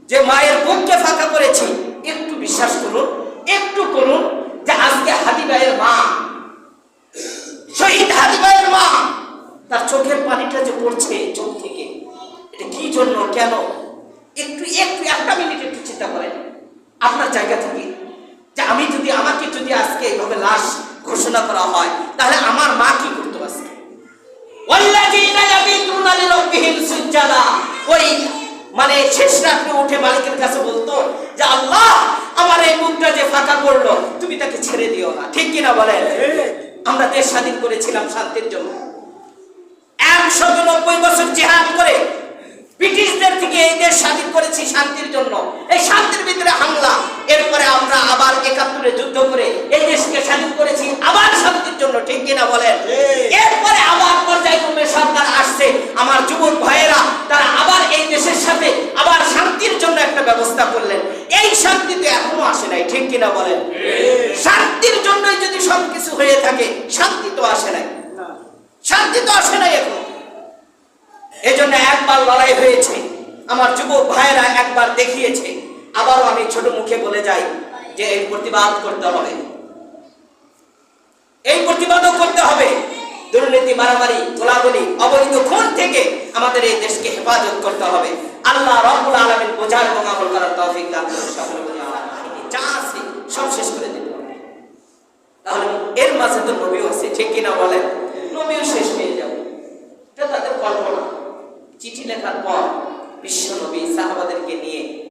যে মায়ের বুককে ফাঁকা করেছি, একটু বিশ্বাস করুন, একটু করুন যে আজকে হাদি ভাইয়ের মা, শহীদ হাদি ভাইয়ের মা, তার চোখের পানিটা যে পড়ছে চোখ থেকে, এটা কি জন্য, কেন? একটু একটু একটা মিনিট একটু চিন্তা করেন আপনার জায়গা থেকে, যে আমি যদি, আমাকে যদি আজকে এইভাবে লাশ ঘোষণা করা হয়, তাহলে আমার মা কি করতো আজকে? ওয়াল্লাযীনা ইয়াবিতুনা লিরাব্বিহিম সুজদাা, ওই মানে শেষ রাতে উঠে মালিকের কাছে বলতো যে আল্লাহ, আমার এই মুখটা যে ফাঁকা করলো, তুমি তাকে ছেড়ে দিও না। ঠিক কিনা বলেন? আমরা দেশ স্বাধীন করেছিলাম শান্তির জন্য, 190 বছর জিহাদ করে ব্রিটিশদের থেকে এই দেশ স্বাধীন করেছি শান্তির জন্য। এই শান্তির ভিতরে হামলা, এরপরে আমরা আবার 71-এ যুদ্ধ করে এই দেশকে স্বাধীন করেছি আবার শান্তির জন্য। ঠিক কিনা বলেন? এরপরে আবার পর্যায়ক্রমে সরকার আসছে, আমার যুবক ভাইয়েরা তারা আবার এই দেশের সাথে আবার শান্তির জন্য একটা ব্যবস্থা করলেন। এই শান্তি তো এখনো আসে নাই। ঠিক কিনা বলেন? শান্তির জন্যই যদি সবকিছু হয়ে থাকে, শান্তি তো আসে নাই, শান্তি তো আসে নাই এখন। এই জন্য একবার লড়াই হয়েছে, আমার যুবক ভাইয়েরা একবার দেখিয়েছে, আবারও আমি ছোট মুখে বলে যাই যে এই প্রতিবাদ করতে হবে, এই প্রতিবাদও করতে হবে। দুর্নীতি, মারামারি, গোলাগুলি, অবৈধ খুন থেকে আমাদের এই দেশকে হেফাজত করতে হবে। আল্লাহ রাব্বুল আলামিন বোঝার এবং আমল করার তৌফিক দান করুন। সকলে বলি আমিন। যা আছে সব শেষ করে দিতে হবে। তাহলে এর মাঝে তো নবীও আছে। ঠিক কিনা বলেন? নবীও শেষ হয়ে যাবে, এটা তাদের কল্পনা। চিঠি লেখার পর বিশ্ব নবী সাহাবাদেরকে নিয়ে